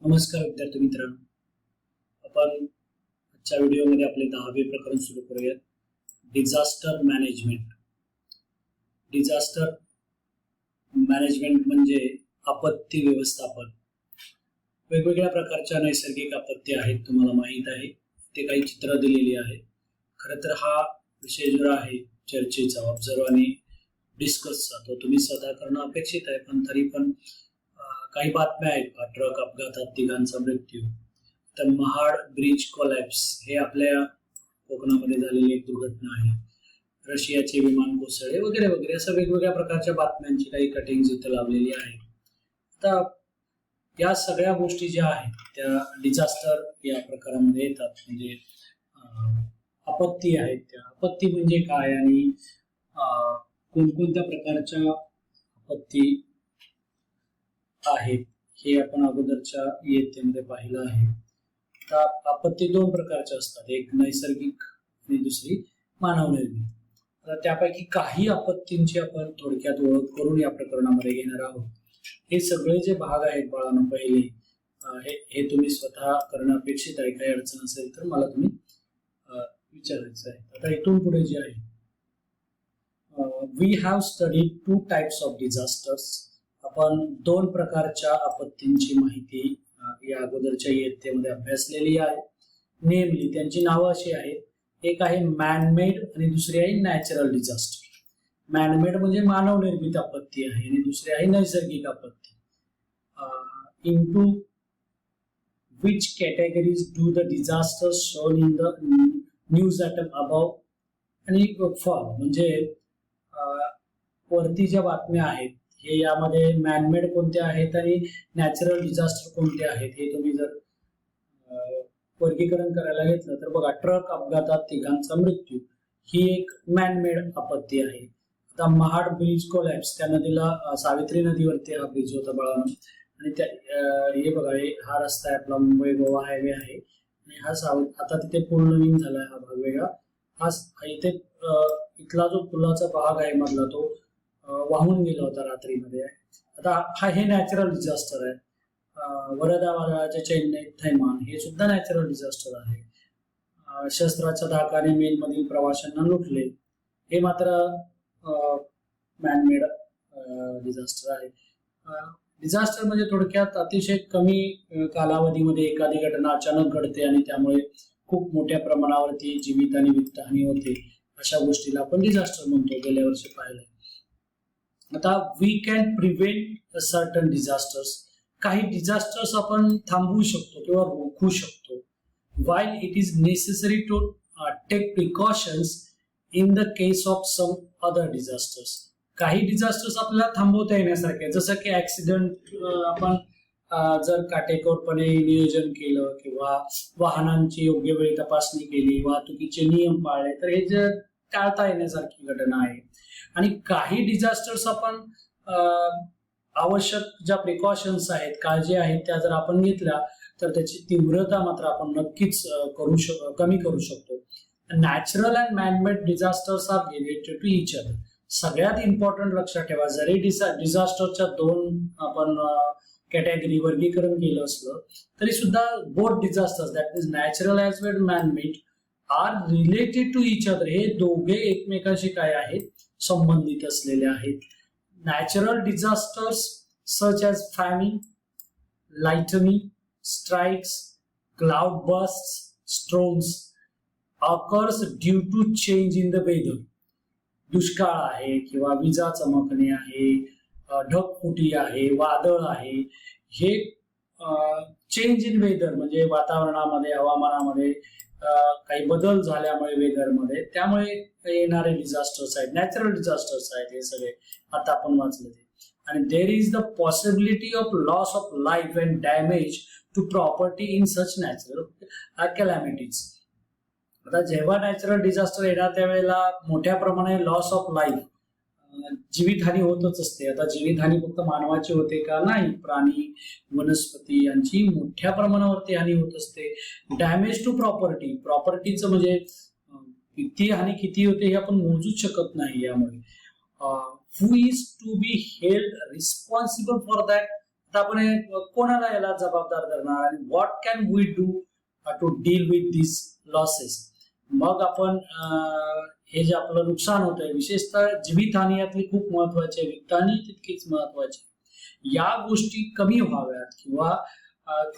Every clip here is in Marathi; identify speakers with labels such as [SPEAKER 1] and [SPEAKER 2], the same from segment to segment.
[SPEAKER 1] नमस्कार विद्यार्थी मित्रांनो. आपण आजच्या व्हिडिओमध्ये आपले 10वे प्रकरण सुरू करूयात. Disaster management. डिझास्टर मॅनेजमेंट म्हणजे आपत्ती व्यवस्थापन. वेगवेगळ्या प्रकारच्या नैसर्गिक आपत्ती आहेत, तुम्हाला माहीत आहे. ते काही चित्र दिलेली आहे. खरं तर हा विषय जो आहे चर्चेचा, ऑब्झर्व आणि डिस्कसचा, तो तुम्ही स्वतः करणं अपेक्षित आहे. पण तरी पण काही बातम्या आहेत. ट्रक अपघातात 3 मृत्यू. तर महाड ब्रिज कोलॅप्स हे आपल्या कोकणामध्ये झालेली एक दुर्घटना आहे. रशियाचे विमान कोसळले वगैरे वगैरे, असं वेगवेगळ्या प्रकारच्या बातम्यांची काही कटिंग इथं लावलेली आहे. आता या सगळ्या गोष्टी ज्या आहेत त्या डिझास्टर या प्रकारामध्ये येतात. म्हणजे आपत्ती आहेत. त्या आपत्ती म्हणजे काय आणि कोणकोणत्या प्रकारच्या आपत्ती आहेत हे आपण अगोदरच्या इयत्तेमध्ये पाहिलं आहे. आता आपत्ती 2 प्रकारच्या असतात, एक नैसर्गिक आणि दुसरी मानवनिर्मित. आता त्यापैकी काही आपत्तींची आपण थोडक्यात ओळख करून या प्रकरणामध्ये घेणार आहोत. हे सगळे जे भाग आहेत बाळांनो, पहिले हे तुम्ही स्वतः करणं अपेक्षित आहे. काही अडचण असेल तर मला तुम्ही विचारायचं आहे. आता इथून पुढे जे आहे, we have studied 2 types of disasters. आपण 2 प्रकारच्या आपत्तींची माहिती या अगोदरच्या इयत्तेमध्ये अभ्यासलेली आहे. नेमली त्यांची नावं अशी आहेत. एक आहे मॅनमेड आणि दुसरी आहे नॅचरल डिझास्टर. मॅनमेड म्हणजे मानवनिर्मित आपत्ती आहे आणि दुसरी आहे नैसर्गिक आपत्ती. Into which categories do the disasters shown in the news item above आणि fall म्हणजे वरती ज्या बातम्या आहेत हे यामध्ये मॅनमेड कोणते आहेत आणि नॅचरल डिझास्टर कोणते आहेत हे तुम्ही जर वर्गीकरण करायला घेतलं तर बघा, ट्रक अपघातात 3 मृत्यू ही एक मॅनमेड आपत्ती आहे. आता महाड ब्रिज कोलॅप्स, त्या नदीला सावित्री नदीवरती हा ब्रिज होता बाळांनो. आणि त्या हे बघा, हा रस्ता आहे आपला मुंबई गोवा हायवे आहे आणि हा आता तिथे पूल नवीन झालाय. हा भाग वेगळा. हा इथे इथला जो पुलाचा भाग आहे मधला तो वाहून गेला होता रात्रीमध्ये. आता हे नॅचरल डिझास्टर आहे. वरदा वादळाचे चेन्नई थैमान हे सुद्धा नॅचरल डिझास्टर आहे. शस्त्राच्या धाकाने मेलमधील प्रवाशांना लुटले हे मात्र मॅनमेड डिझास्टर आहे. डिझास्टर म्हणजे थोडक्यात अतिशय कमी कालावधीमध्ये एखादी घटना अचानक घडते आणि त्यामुळे खूप मोठ्या प्रमाणावरती जीवित आणि वित्तहानी होते. अशा गोष्टीला आपण डिझास्टर म्हणतो. गेल्या वर्षी पाहिलं. आता we can prevent certain disasters. काही डिझास्टर्स आपण थांबवू शकतो किंवा रोखू शकतो. While it is necessary to take precautions in the case of some other disasters. काही डिझास्टर्स आपल्याला थांबवता येण्यासारखे, जसं की ऍक्सिडेंट आपण जर काटेकोरपणे नियोजन केलं किंवा वाहनांची योग्य वेळी तपासणी केली, वाहतुकीचे नियम पाळले तर हे जे टाळता येण्यासारखी घटना आहे. आणि काही डिझास्टर्स आपण आवश्यक ज्या प्रिकॉशन्स आहेत, काळजी आहेत, त्या जर आपण घेतल्या तर त्याची तीव्रता मात्र आपण नक्कीच कमी करू शकतो. Natural and manmade disasters are related to each other. सगळ्यात इम्पॉर्टंट लक्षात ठेवा, जरी डिझास्टरच्या 2 आपण कॅटेगरी वर्गीकरण केलं असलं तरी सुद्धा both disasters, that is natural as well manmade, are related to each other. हे दोघे एकमेकांशी काय आहेत, संबंधित असलेले आहेत. Natural disasters such as famine, lightning strikes, cloud bursts, storms occurs due to change in the weather. दुष्काळ आहे किंवा विजा चमकणे आहे, ढगफुटी आहे, वादळ आहे, हे चेंज इन वेदर म्हणजे वातावरणामध्ये, हवामानामध्ये काही बदल झाल्यामुळे वेदरमध्ये, त्यामुळे येणारे डिझास्टर्स आहेत. नॅचरल डिझास्टर्स आहेत हे सगळे, आता आपण वाचले ते. आणि there is the possibility of loss of life and damage to property in such natural calamities. आता जेव्हा नॅचरल डिझास्टर येणार त्यावेळेला मोठ्या प्रमाणात लॉस ऑफ लाईफ, जीवितहानी होतच असते. आता जीवितहानी फक्त मानवाची होते का? नाही, प्राणी, वनस्पती यांची मोठ्या प्रमाणावरती हानी होत असते. डॅमेज टू प्रॉपर्टी, प्रॉपर्टीचं म्हणजे किती हानी किती होते हे आपण मोजूच शकत नाही. यामुळे who is to be held responsible for that आता आपण कोणाला याला जबाबदार धरणार आणि what can we do to deal with this losses. मग आपण हे जे आपलं नुकसान होतंय, विशेषतः जीवितहानी यातली खूप महत्वाची आहे, वित्तहानी तितकीच महत्वाची. या गोष्टी कमी व्हाव्यात किंवा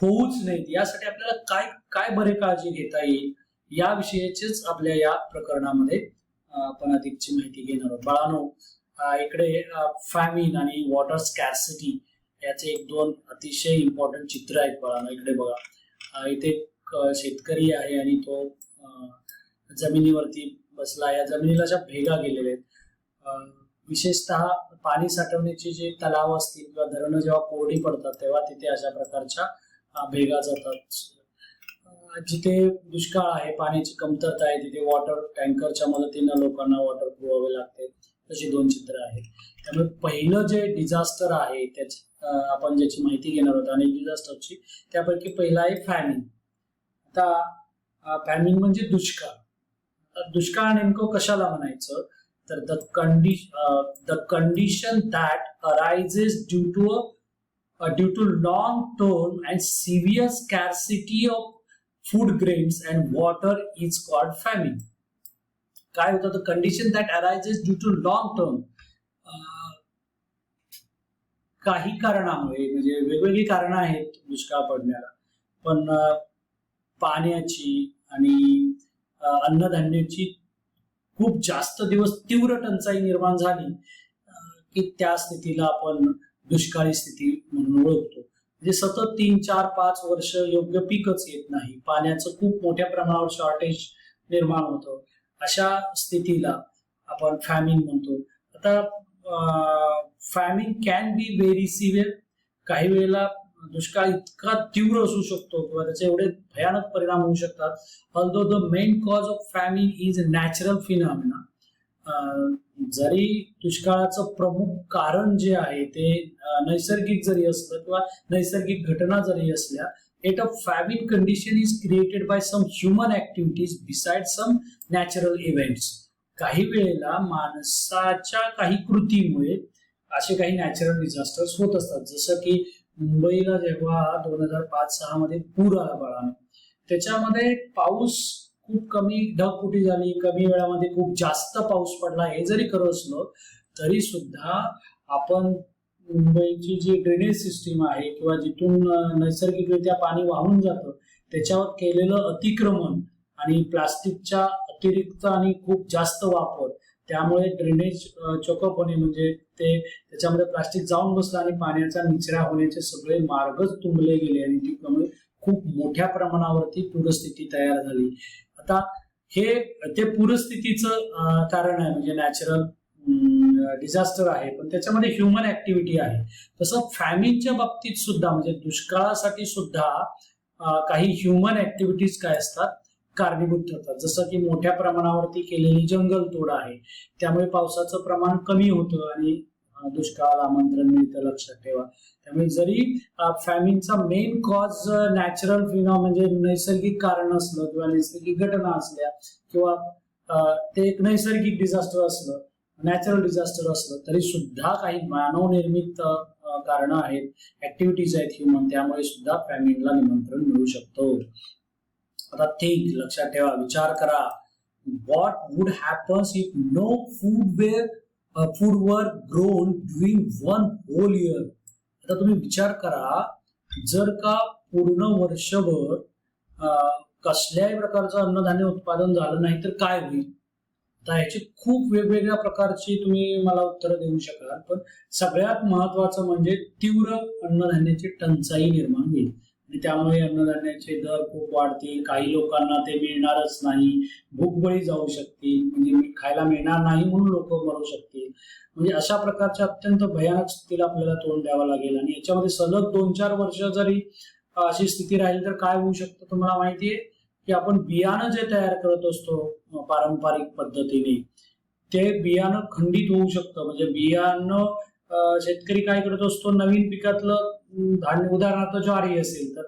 [SPEAKER 1] होऊच नाहीत यासाठी आपल्याला काय काय बरे काळजी घेता येईल याविषयीचीच आपल्या या प्रकरणामध्ये आपण अधिकची माहिती घेणार आहोत. बाळांनो, इकडे फॅमिन आणि वॉटर स्कॅर्सिटी याचे एक दोन अतिशय इम्पॉर्टंट चित्र आहेत बाळांनो. इकडे बघा, इथे शेतकरी आहे आणि तो जमिनीवरती बसला. या जमिनीला ज्या भेगा गेलेल्या आहेत, विशेषतः पाणी साठवण्याची जे तलाव असतील किंवा धरणं जेव्हा कोरडी पडतात तेव्हा तिथे अशा प्रकारच्या भेगा जातात. जिथे दुष्काळ आहे, पाण्याची कमतरता आहे, तिथे वॉटर टँकरच्या मदतीनं लोकांना वॉटर पुरवावे लागते. तशी दोन चित्र आहेत. त्यामुळे पहिलं जे डिझास्टर आहे आपण ज्याची माहिती घेणार आहोत अनेक डिझास्टरची, त्यापैकी पहिला आहे फॅमिन. आता फॅमिन म्हणजे दुष्काळ. दुष्काळ नेमकं कशाला म्हणायचं तर the condition that arises due to long term and severe scarcity of food grains and water is called famine. काय होतं, the condition that arises due to long term, काही कारणामुळे, म्हणजे वेगवेगळी कारणं आहेत दुष्काळ पडण्याला, पण पाण्याची आणि अन्नधान्याची खूप जास्त दिवस तीव्र टंचाई निर्माण झाली की त्या स्थितीला आपण दुष्काळी स्थिती म्हणून ओळखतो. म्हणजे सतत 3, 4, 5 वर्ष योग्य पीकच येत नाही, पाण्याचं खूप मोठ्या प्रमाणावर शॉर्टेज निर्माण होतं, अशा स्थितीला आपण फॅमिन म्हणतो. आता famine can be very severe. काही वेळेला दुष्काळ इतका तीव्र असू शकतो किंवा त्याचे एवढे भयानक परिणाम होऊ शकतात. Although the main cause of famine is natural phenomena. जरी दुष्काळाचं प्रमुख कारण जे आहे ते नैसर्गिक जरी असलं किंवा नैसर्गिक घटना जरी असल्या, yet a famine condition is created by some human activities besides some natural events. काही वेळेला माणसाच्या काही कृतीमुळे असे काही नॅचरल डिझास्टर्स होत असतात. जसं की मुंबईला जेव्हा 2005-06 मध्ये पूर आला बाळांनो, त्याच्यामध्ये पाऊस खूप कमी, ढगफुटी झाली, कमी वेळामध्ये खूप जास्त पाऊस पडला. हे जरी करत असलो तरी सुद्धा आपण मुंबईची जी ड्रेनेज सिस्टीम आहे किंवा जिथून नैसर्गिकरित्या पाणी वाहून जातं त्याच्यावर केलेलं अतिक्रमण आणि प्लास्टिकच्या अतिरिक्त आणि खूप जास्त वापर, त्यामुळे ड्रेनेज चोकअप होणे, म्हणजे त्याच्यामध्ये प्लास्टिक जाऊन बसलं आणि पाण्याचा निचरा होण्याचे सगळे मार्गच तुंबले गेले आणि त्यामुळे खूप मोठ्या प्रमाणावरती पूरस्थिती तयार झाली. आता ते पूरस्थितीचं कारण आहे, म्हणजे नॅचरल डिझास्टर आहे, पण त्याच्यामध्ये ह्युमन ऍक्टिव्हिटी आहे. तसं फॅमिनच्या बाबतीत सुद्धा, म्हणजे दुष्काळासाठी सुद्धा काही ह्युमन ऍक्टिव्हिटीज काय असतात, कारणीभूत ठरतात. जसं की मोठ्या प्रमाणावरती केलेली जंगलतोड आहे, त्यामुळे पावसाचं प्रमाण कमी होतं आणि दुष्काळाला आमंत्रण मिळतं, लक्षात ठेवा. त्यामुळे जरी फॅमिनचा मेन कॉज नॅचरल फिनॉमिना म्हणजे नैसर्गिक कारण असलं किंवा नैसर्गिक घटना असल्या किंवा ते एक नैसर्गिक डिझास्टर असलं, नॅचरल डिझास्टर असलं, तरी सुद्धा काही मानवनिर्मित कारणं आहेत, ऍक्टिव्हिटीज आहेत ह्युमन, त्यामुळे सुद्धा फॅमिनला निमंत्रण मिळू शकतो. आता थिंक, लक्षात ठेवा, विचार करा, what would happens if no food were grown during 1 whole year. आता तुम्ही विचार करा, जर का पूर्ण वर्षभर कसल्याही प्रकारचं अन्नधान्य उत्पादन झालं नाही तर काय होईल. आता ह्याची खूप वेगवेगळ्या प्रकारची तुम्ही मला उत्तरं देऊ शकाल, पण सगळ्यात महत्वाचं म्हणजे तीव्र अन्नधान्याची टंचाई निर्माण होईल आणि त्यामुळे अन्नधान्याचे दर खूप वाढतील, काही लोकांना ते मिळणारच नाही, भूकबळी जाऊ शकतील, म्हणजे खायला मिळणार नाही म्हणून लोक मरू शकतील. म्हणजे अशा प्रकारच्या अत्यंत भयानक स्थितीला आपल्याला तोंड द्यावं लागेल आणि याच्यामध्ये सलग 2-4 वर्ष जरी अशी स्थिती राहील तर काय होऊ शकतं तुम्हाला माहितीये की आपण बियाणं जे तयार करत असतो पारंपरिक पद्धतीने, ते बियाणं खंडित होऊ शकतं. म्हणजे बियाणं शेतकरी काय करत असतो, नवीन पिकातलं धान्य, उदाहरणार्थ ज्वारी असेल तर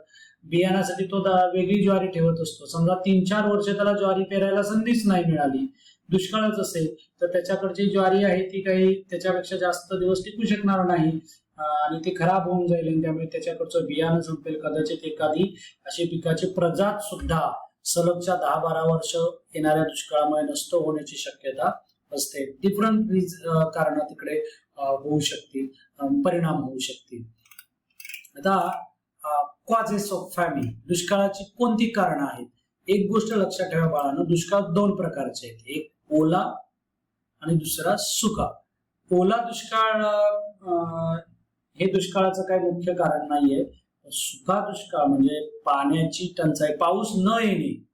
[SPEAKER 1] बियाण्यासाठी तो वेगळी ज्वारी ठेवत असतो. समजा 3-4 वर्ष त्याला ज्वारी पेरायला संधीच नाही मिळाली, दुष्काळच असेल तर त्याच्याकडची ज्वारी आहे ती काही त्याच्यापेक्षा जास्त दिवस टिकू शकणार नाही. आणि ते खराब होऊन जाईल आणि त्यामुळे त्याच्याकडचं बियाणं संपेल. कदाचित एखादी अशी पिकाची प्रजात सुद्धा सलगच्या 10-12 वर्ष येणाऱ्या दुष्काळामुळे नष्ट होण्याची शक्यता असते. डिफरंट कारण तिकडे होऊ शकतील, परिणाम होऊ शकतील. आता कॉजेस ऑफ फॅमिन, दुष्काळाची कोणती कारणं आहेत? एक गोष्ट लक्षात ठेवा बाळांनो, दुष्काळ 2 प्रकारचे आहेत, एक ओला आणि दुसरा सुका. ओला दुष्काळ हे दुष्काळाचं काही मुख्य कारण नाहीये. सुका दुष्काळ म्हणजे पाण्याची टंचाई, पाऊस न येणे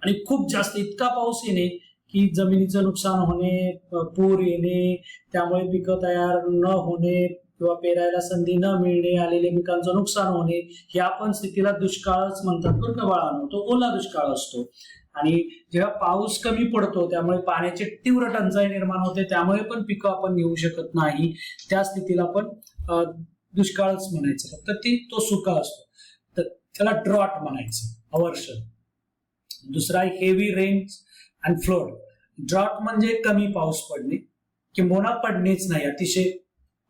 [SPEAKER 1] आणि खूप जास्त इतका पाऊस येणे की जमिनीचं नुकसान होणे, पूर येणे, त्यामुळे पिकं तयार न होणे किंवा पेरायला संधी न मिळणे, आलेल्या पिकांचं नुकसान होणे, ह्या पण स्थितीला दुष्काळच म्हणतात बरं का बाळांनो. तो ओला दुष्काळ असतो. आणि जेव्हा पाऊस कमी पडतो त्यामुळे पाण्याची तीव्र टंचाई निर्माण होते, त्यामुळे पण पिकं आपण घेऊ शकत नाही, त्या स्थितीला पण दुष्काळच म्हणायचं. फक्त तो सुका असतो, तर त्याला ड्रॉट म्हणायचं, अवर्षण. दुसरा आहे heavy rains and flood. Drought म्हणजे कमी पाऊस पडणे, किंबहुना पडणेच नाही, अतिशय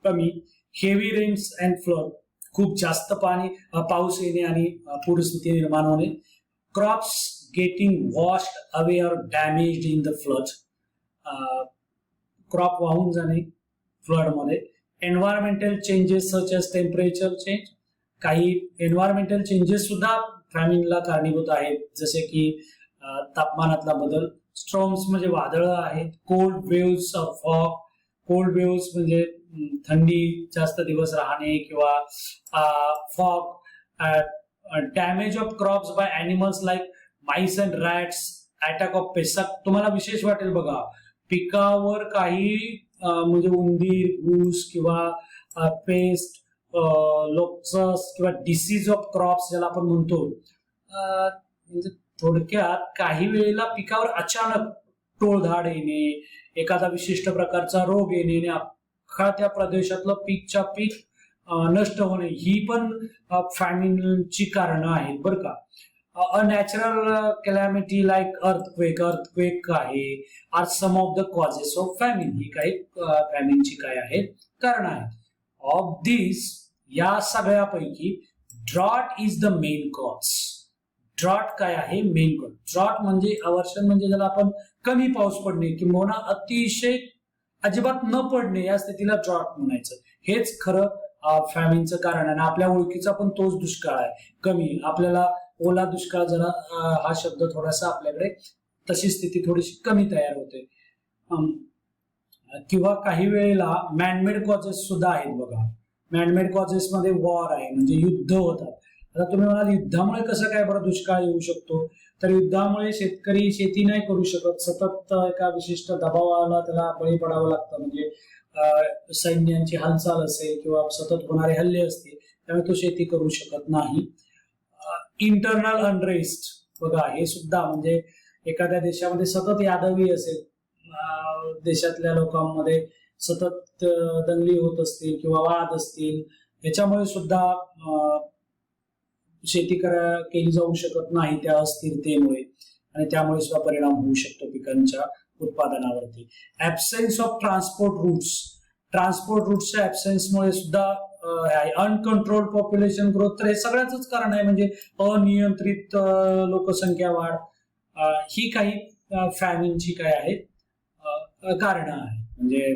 [SPEAKER 1] कमी. हेवी रेन्स अँड फ्लड, खूप जास्त पाऊस येणे आणि पूरस्थिती निर्माण होणे. क्रॉप्स गेटिंग वॉश्ड अवे और damaged in the flood, crop वाहून जाणे फ्लड मध्ये. Environmental changes such as temperature change, काही एन्व्हायरमेंटल चेंजेस सुद्धा फॅमिनला कारणीभूत आहेत, जसे की तापमानातला बदल. स्ट्रॉम्स म्हणजे वादळं आहेत. Cold waves of fog, cold waves म्हणजे थंडी जास्त दिवस राहणे किंवा fog. Damage of crops by animals like mice and rats, attack of pest. तुम्हाला विशेष वाटेल बघा, पिकावर काही म्हणजे उंदीर, घूस किंवा पेस्ट, लोकस किंवा डिसीज ऑफ क्रॉप्स ज्याला आपण म्हणतो. म्हणजे थोडक्यात काही वेळेला पिकावर अचानक टोळधाड येणे, एखादा विशिष्ट प्रकारचा रोग येणे आणि अख्खा त्या प्रदेशातलं पीकच्या पीक नष्ट होणे, ही पण फॅमिनची कारणं आहेत बरं का. A natural calamity like earthquake आहे, are some of the causes of famine. ही काही फॅमिनची काय आहेत कारण आहेत. ऑफ दिस, या सगळ्यापैकी drought is the main cause. Drought काय आहे? Main cause. ड्रॉट म्हणजे अवर्षण, म्हणजे ज्याला आपण कमी पाऊस पडणे किंवा अतिशय अजिबात न पडणे, या स्थितीला ड्रॉट म्हणायचं. हेच खरं फॅमिनचं कारण आहे. आपल्या ओळखीचा पण तोच दुष्काळ आहे, कमी. आपल्याला ओला दुष्काळ जरा हा शब्द थोडासा आपल्याकडे तशी स्थिती थोडीशी कमी तयार होते. किंवा काही वेळेला मॅनमेड कॉजेस सुद्धा आहेत बघा. मॅनमेड कॉजेस मध्ये वॉर आहे, म्हणजे युद्ध होतात. आता तुम्ही म्हणाल युद्धामुळे कसं काय बरं दुष्काळ येऊ शकतो? तर युद्धामुळे शेतकरी शेती नाही करू शकत, सतत एका विशिष्ट दबावाला त्याला बळी पडावं लागतं. म्हणजे सैन्यांची हालचाल असेल किंवा सतत होणारे हल्ले असतील, त्यामुळे तो शेती करू शकत नाही. इंटरनल अनरेस्ट बघा, हे सुद्धा म्हणजे एखाद्या देशामध्ये सतत यादवी असेल, देशातल्या लोकांमध्ये सतत दंगली होत असतील किंवा वाद असतील, याच्यामुळे सुद्धा शेती केली जाऊ शकत नाही त्या अस्थिरतेमुळे, आणि त्यामुळे सुद्धा परिणाम होऊ शकतो पिकांच्या उत्पादनावरती. ऍब्सेन्स ऑफ ट्रान्सपोर्ट रूट्सच्या ऍब्सेन्समुळे सुद्धा अनकंट्रोल्ड पॉप्युलेशन ग्रोथ, तर हे सगळ्याच कारण आहे. म्हणजे अनियंत्रित लोकसंख्या वाढ, ही काही फॅमिनची काय आहेत कारणं आहेत. म्हणजे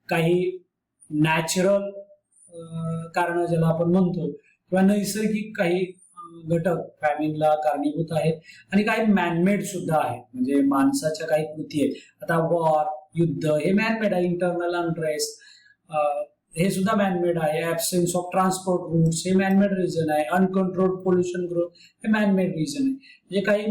[SPEAKER 1] काही नॅचरल कारणं ज्याला आपण म्हणतो किंवा नैसर्गिक काही घटक फॅमिनला कारणीभूत आहेत, आणि काही मॅनमेड सुद्धा आहेत, म्हणजे माणसाच्या काही कृती आहेत. आता वॉर, युद्ध हे मॅनमेड आहे. इंटरनल अनरेस्ट हे सुद्धा मॅनमेड आहे. ऍब्सेन्स ऑफ ट्रान्सपोर्ट रूट्स हे मॅनमेड रिझन आहे. अनकंट्रोल्ड पोल्युशन ग्रोथ हे मॅनमेड रिझन आहे. म्हणजे काही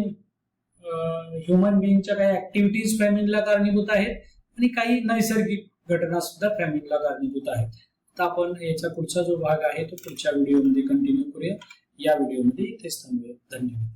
[SPEAKER 1] ह्युमन बिईंगच्या काही ऍक्टिव्हिटीज फॅमिनला कारणीभूत आहेत, आणि काही नैसर्गिक घटना सुद्धा फॅमिनला कारणीभूत आहेत. तर आपण याचा पुढचा जो भाग आहे तो पुढच्या व्हिडिओमध्ये कंटिन्यू करूया. या व्हिडिओमध्ये इथेच थांबूया. धन्यवाद.